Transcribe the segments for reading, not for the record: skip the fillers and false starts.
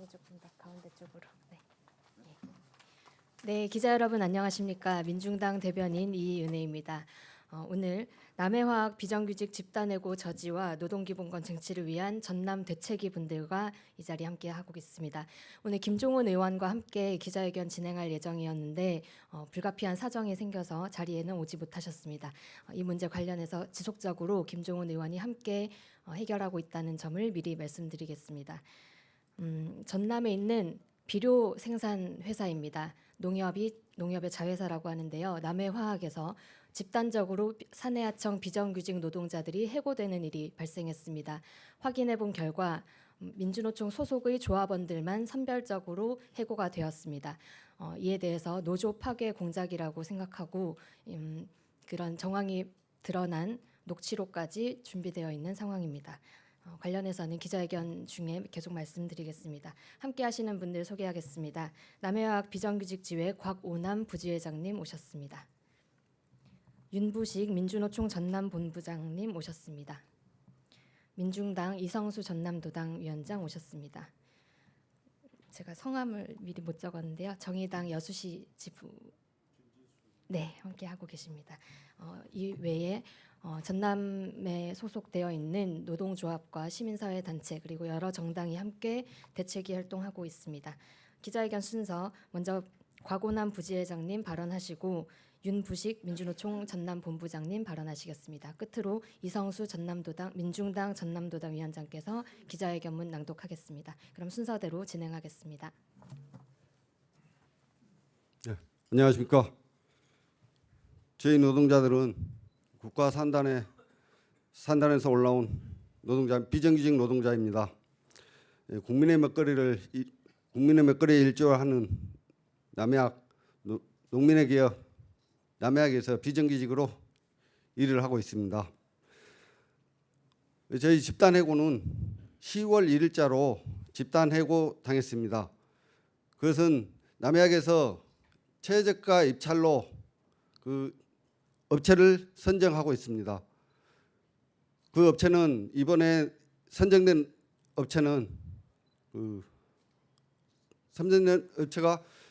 조명이 조금 더 가운데 쪽으로. 네. 네, 기자 여러분 안녕하십니까? 민중당 대변인 이은혜입니다. 오늘 남해화학 비정규직 집단해고 저지와 노동기본권 쟁취를 위한 전남 대책위 분들과 이 자리 함께 하고 있습니다. 오늘 김종훈 의원과 함께 기자회견 진행할 예정이었는데 불가피한 사정이 생겨서 자리에는 오지 못하셨습니다. 이 문제 관련해서 지속적으로 김종훈 의원이 함께 해결하고 있다는 점을 미리 말씀드리겠습니다. 전남에 있는 비료 생산 회사입니다. 농협의 자회사라고 하는데요. 남해화학에서 집단적으로 사내하청 비정규직 노동자들이 해고되는 일이 발생했습니다. 확인해 본 결과 민주노총 소속의 조합원들만 선별적으로 해고가 되었습니다. 이에 대해서 노조 파괴 공작이라고 생각하고 그런 정황이 드러난 녹취록까지 준비되어 있는 상황입니다. 관련해서는 기자회견 중에 계속 말씀드리겠습니다. 함께 하시는 분들 소개하겠습니다. 남해화학 비정규직지회 곽오남 부지회장님 오셨습니다. 윤부식 민주노총 전남본부장님 오셨습니다. 민중당 이성수 전남도당 위원장 오셨습니다. 제가 성함을 미리 못 적었는데요. 정의당 여수시 지부 네, 함께 하고 계십니다. 이 외에 전남에 소속되어 있는 노동조합과 시민사회 단체 그리고 여러 정당이 함께 대책위 활동하고 있습니다. 기자회견 순서 먼저 곽오남 부지회장님 발언하시고 윤부식 민주노총 전남본부장님 발언하시겠습니다. 끝으로 이성수 민중당 전남도당 위원장께서 기자회견문 낭독하겠습니다. 그럼 순서대로 진행하겠습니다. 네, 안녕하십니까. 저희 노동자들은 국가 산단에서 올라온 비정규직 노동자입니다. 국민의 먹거리에 일조하는 남해학 농민의 기업 남해학에서 비정규직으로 일을 하고 있습니다. 저희 집단 해고는 10월 1일자로 집단 해고 당했습니다. 그것은 남해학에서 최저가 입찰로 그 업체를 선정하고 있습니다. 그 업체는 이번에 선정된 업체는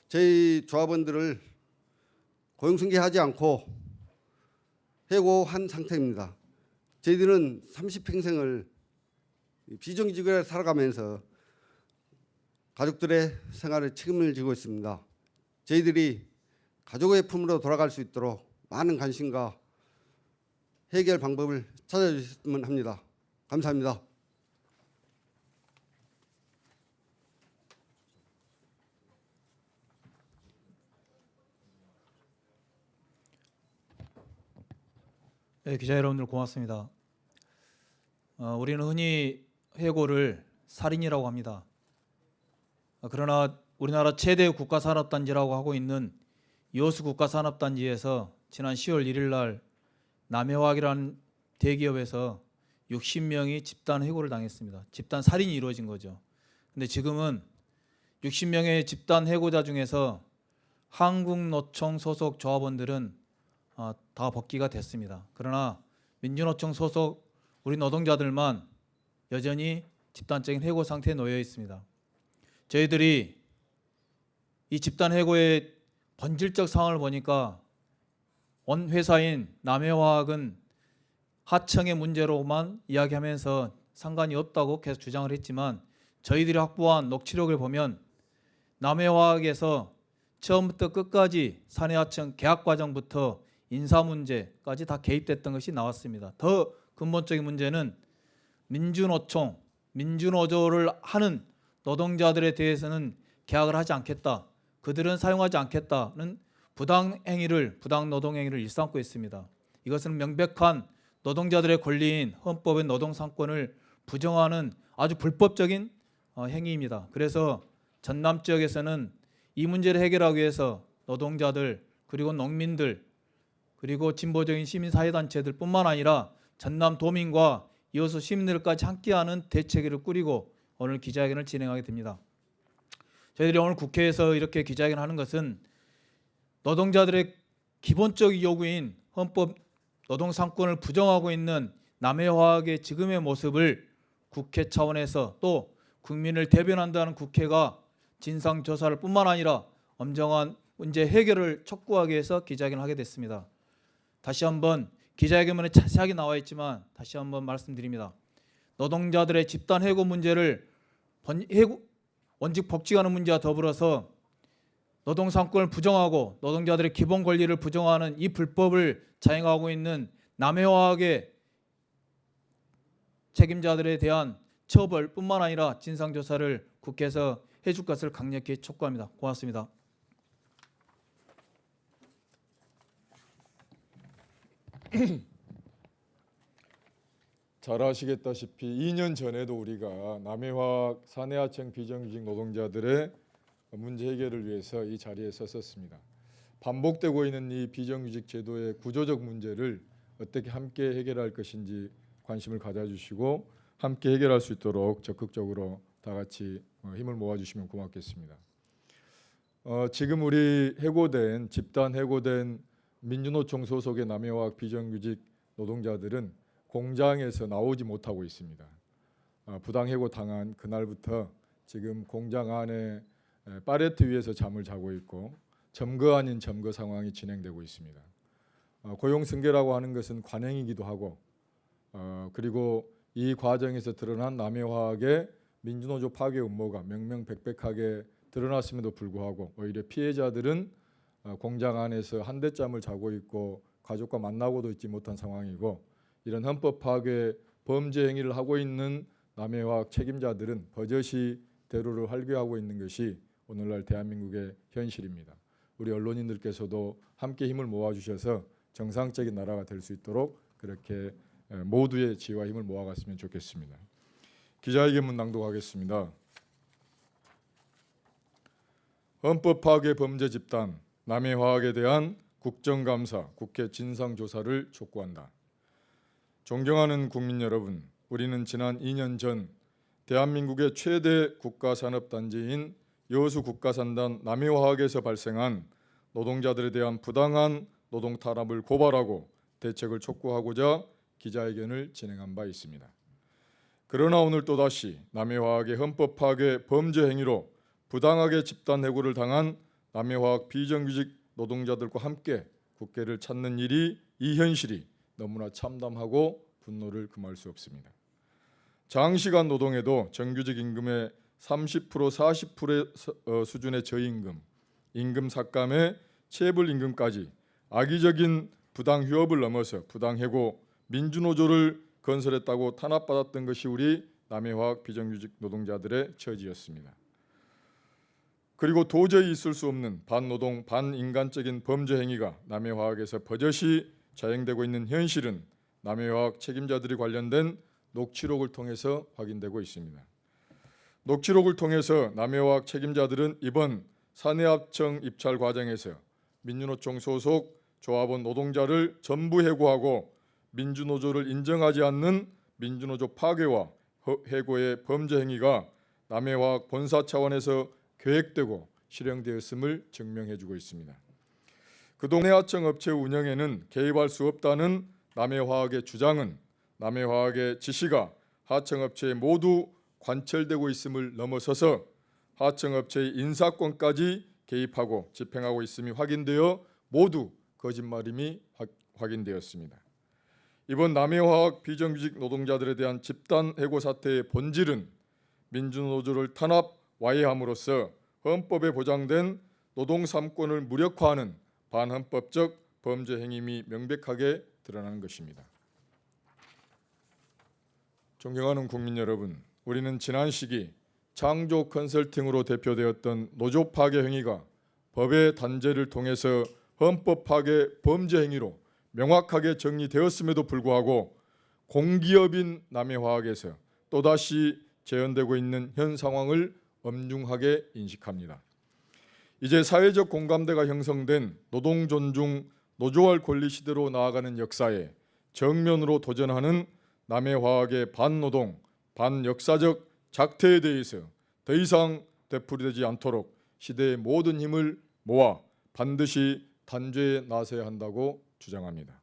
저희 조합원들을 고용승계하지 않고 해고한 상태입니다. 저희들은 30평생을 비정규직으로 살아가면서 가족들의 생활에 책임을 지고 있습니다. 저희들이 가족의 품으로 돌아갈 수 있도록 많은 관심과 해결 방법을 찾아주셨으면 합니다. 감사합니다. 네, 기자 여러분들 고맙습니다. 우리는 흔히 해고를 살인이라고 합니다. 그러나 우리나라 최대 국가산업단지라고 하고 있는 여수 국가산업단지에서 지난 10월 1일 날 남해화학이라는 대기업에서 60명이 집단 해고를 당했습니다. 집단 살인이 이루어진 거죠. 근데 지금은 60명의 집단 해고자 중에서 한국노총 소속 조합원들은 다 복귀가 됐습니다. 그러나 민주노총 소속 우리 노동자들만 여전히 집단적인 해고 상태에 놓여 있습니다. 저희들이 이 집단 해고의 본질적 상황을 보니까 원 회사인 남해화학은 하청의 문제로만 이야기하면서 상관이 없다고 계속 주장을 했지만 저희들이 확보한 녹취록을 보면 남해화학에서 처음부터 끝까지 사내하청 계약 과정부터 인사 문제까지 다 개입됐던 것이 나왔습니다. 더 근본적인 문제는 민주노총, 민주노조를 하는 노동자들에 대해서는 계약을 하지 않겠다. 그들은 사용하지 않겠다는 부당 노동행위를 일삼고 있습니다. 이것은 명백한 노동자들의 권리인 헌법의 노동상권을 부정하는 아주 불법적인 행위입니다. 그래서 전남 지역에서는 이 문제를 해결하기 위해서 노동자들 그리고 농민들 그리고 진보적인 시민사회단체들 뿐만 아니라 전남 도민과 여수 시민들까지 함께하는 대책위를 꾸리고 오늘 기자회견을 진행하게 됩니다. 저희들이 오늘 국회에서 이렇게 기자회견을 하는 것은 노동자들의 기본적 요구인 헌법 노동상권을 부정하고 있는 남해화학의 지금의 모습을 국회 차원에서 또 국민을 대변한다는 국회가 진상조사를 뿐만 아니라 엄정한 문제 해결을 촉구하기 위해서 기자회견을 하게 됐습니다. 다시 한번 기자회견문에 자세하게 나와 있지만 다시 한번 말씀드립니다. 노동자들의 집단 해고 문제를 원직 복직하는 문제와 더불어서 노동상권을 부정하고 노동자들의 기본 권리를 부정하는 이 불법을 자행하고 있는 남해화학의 책임자들에 대한 처벌뿐만 아니라 진상조사를 국회에서 해줄 것을 강력히 촉구합니다. 고맙습니다. 잘 아시겠다시피 2년 전에도 우리가 남해화학 사내하청 비정규직 노동자들의 문제 해결을 위해서 이 자리에 섰었습니다. 반복되고 있는 이 비정규직 제도의 구조적 문제를 어떻게 함께 해결할 것인지 관심을 가져주시고 함께 해결할 수 있도록 적극적으로 다 같이 힘을 모아주시면 고맙겠습니다. 지금 우리 집단 해고된 민주노총 소속의 남해화학 비정규직 노동자들은 공장에서 나오지 못하고 있습니다. 부당 해고 당한 그날부터 지금 공장 안에 팔레트 위에서 잠을 자고 있고 점거 아닌 점거 상황이 진행되고 있습니다. 고용 승계라고 하는 것은 관행이기도 하고 그리고 이 과정에서 드러난 남해화학의 민주노조 파괴 음모가 명명백백하게 드러났음에도 불구하고 오히려 피해자들은 공장 안에서 한대잠을 자고 있고 가족과 만나고도 있지 못한 상황이고 이런 헌법 파괴 범죄 행위를 하고 있는 남해화학 책임자들은 버젓이 대로를 활개하고 있는 것이 오늘날 대한민국의 현실입니다. 우리 언론인들께서도 함께 힘을 모아주셔서 정상적인 나라가 될 수 있도록 그렇게 모두의 지혜와 힘을 모아갔으면 좋겠습니다. 기자회견문 낭독하겠습니다. 헌법 파괴 범죄 집단 남해화학에 대한 국정감사, 국회 진상조사를 촉구한다. 존경하는 국민 여러분, 우리는 지난 2년 전 대한민국의 최대 국가산업단지인 여수국가산단 남해화학에서 발생한 노동자들에 대한 부당한 노동 탄압을 고발하고 대책을 촉구하고자 기자회견을 진행한 바 있습니다. 그러나 오늘 또다시 남해화학의 헌법 파괴 범죄 행위로 부당하게 집단 해고를 당한 남해화학 비정규직 노동자들과 함께 국회를 찾는 일이 이 현실이 너무나 참담하고 분노를 금할 수 없습니다. 장시간 노동에도 정규직 임금의 30% 40% 수준의 저임금, 임금 삭감의 체불 임금까지 악의적인 부당 휴업을 넘어서 부당 해고 민주노조를 건설했다고 탄압받았던 것이 우리 남해화학 비정규직 노동자들의 처지였습니다. 그리고 도저히 있을 수 없는 반노동, 반인간적인 범죄 행위가 남해화학에서 버젓이 자행되고 있는 현실은 남해화학 책임자들이 관련된 녹취록을 통해서 확인되고 있습니다. 녹취록을 통해서 남해화학 책임자들은 이번 사내합청 입찰 과정에서 민주노총 소속 조합원 노동자를 전부 해고하고 민주노조를 인정하지 않는 민주노조 파괴와 해고의 범죄 행위가 남해화학 본사 차원에서 계획되고 실행되었음을 증명해주고 있습니다. 그동안 하청 업체 운영에는 개입할 수 없다는 남해화학의 주장은 남해화학의 지시가 하청업체에 모두 관철되고 있음을 넘어서서 하청업체의 인사권까지 개입하고 집행하고 있음이 확인되어 모두 거짓말임이 확인되었습니다. 이번 남해화학 비정규직 노동자들에 대한 집단 해고 사태의 본질은 민주노조를 탄압 와해함으로써 헌법에 보장된 노동 3권을 무력화하는 반헌법적 범죄 행위임이 명백하게 드러나는 것입니다. 존경하는 국민 여러분, 우리는 지난 시기 창조 컨설팅으로 대표되었던 노조 파괴 행위가 법의 단죄를 통해서 헌법 파괴 범죄 행위로 명확하게 정리되었음에도 불구하고 공기업인 남해화학에서 또다시 재현되고 있는 현 상황을 엄중하게 인식합니다. 이제 사회적 공감대가 형성된 노동 존중, 노조할 권리 시대로 나아가는 역사에 정면으로 도전하는 남해화학의 반노동, 반역사적 작태에 대해서 더 이상 되풀이되지 않도록 시대의 모든 힘을 모아 반드시 단죄에 나서야 한다고 주장합니다.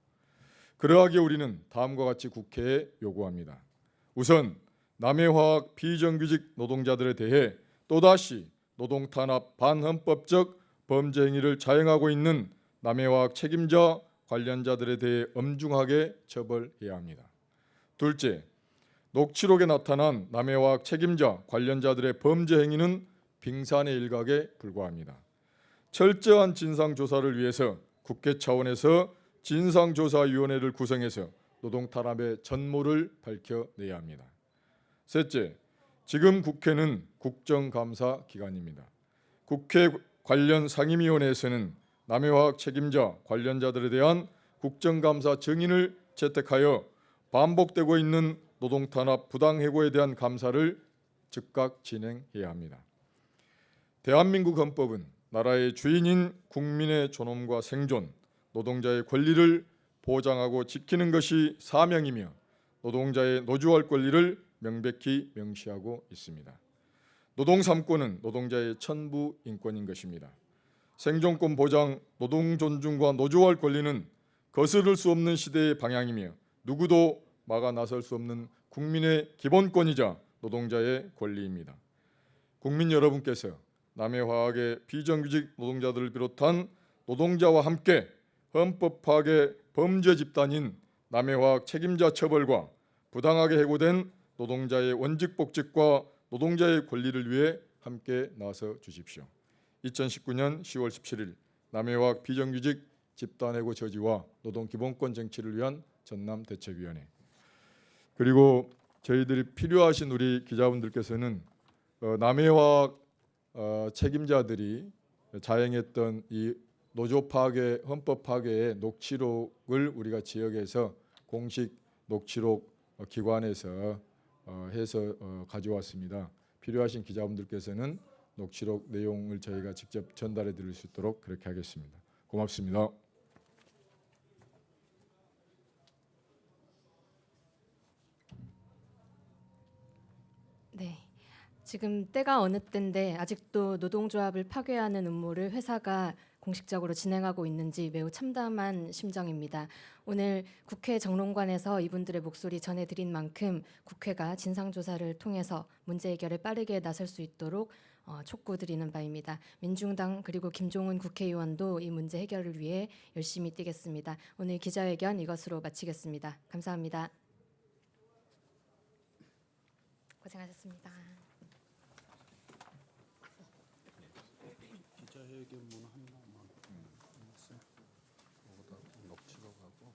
그러하기에 우리는 다음과 같이 국회에 요구합니다. 우선 남해화학 비정규직 노동자들에 대해 또다시 노동탄압 반헌법적 범죄 행위를 자행하고 있는 남해화학 책임자 관련자들에 대해 엄중하게 처벌해야 합니다. 둘째, 녹취록에 나타난 남해화학 책임자 관련자들의 범죄 행위는 빙산의 일각에 불과합니다. 철저한 진상조사를 위해서 국회 차원에서 진상조사위원회를 구성해서 노동탄압의 전모를 밝혀내야 합니다. 셋째, 지금 국회는 국정감사 기간입니다. 국회 관련 상임위원회에서는 남해화학 책임자 관련자들에 대한 국정감사 증인을 채택하여 반복되고 있는 노동탄압 부당해고에 대한 감사를 즉각 진행해야 합니다. 대한민국 헌법은 나라의 주인인 국민의 존엄과 생존, 노동자의 권리를 보장하고 지키는 것이 사명이며 노동자의 노조할 권리를 명백히 명시하고 있습니다. 노동 3권은 노동자의 천부 인권인 것입니다. 생존권 보장, 노동 존중과 노조할 권리는 거스를 수 없는 시대의 방향이며 누구도 막아 나설 수 없는 국민의 기본권이자 노동자의 권리입니다. 국민 여러분께서 남해화학의 비정규직 노동자들을 비롯한 노동자와 함께 헌법 파괴 범죄 집단인 남해화학 책임자 처벌과 부당하게 해고된 노동자의 원직 복직과 노동자의 권리를 위해 함께 나서 주십시오. 2019년 10월 17일 남해화학 비정규직 집단해고 저지와 노동기본권 쟁취를 위한 전남대책위원회, 그리고 저희들이 필요하신 우리 기자분들께서는 남해화학 책임자들이 자행했던 이 노조 파괴, 헌법 파괴의 녹취록을 우리가 지역에서 공식 녹취록 기관에서 해서 가져왔습니다. 필요하신 기자분들께서는 녹취록 내용을 저희가 직접 전달해 드릴 수 있도록 그렇게 하겠습니다. 고맙습니다. 네. 지금 때가 어느 때인데 아직도 노동조합을 파괴하는 음모를 회사가 공식적으로 진행하고 있는지 매우 참담한 심정입니다. 오늘 국회 정론관에서 이분들의 목소리 전해드린 만큼 국회가 진상조사를 통해서 문제 해결에 빠르게 나설 수 있도록 촉구드리는 바입니다. 민중당 그리고 김종훈 국회의원도 이 문제 해결을 위해 열심히 뛰겠습니다. 오늘 기자회견 이것으로 마치겠습니다. 감사합니다. 고생하셨습니다. 기자회견문 하나만 녹취록하고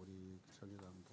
우리 전회장도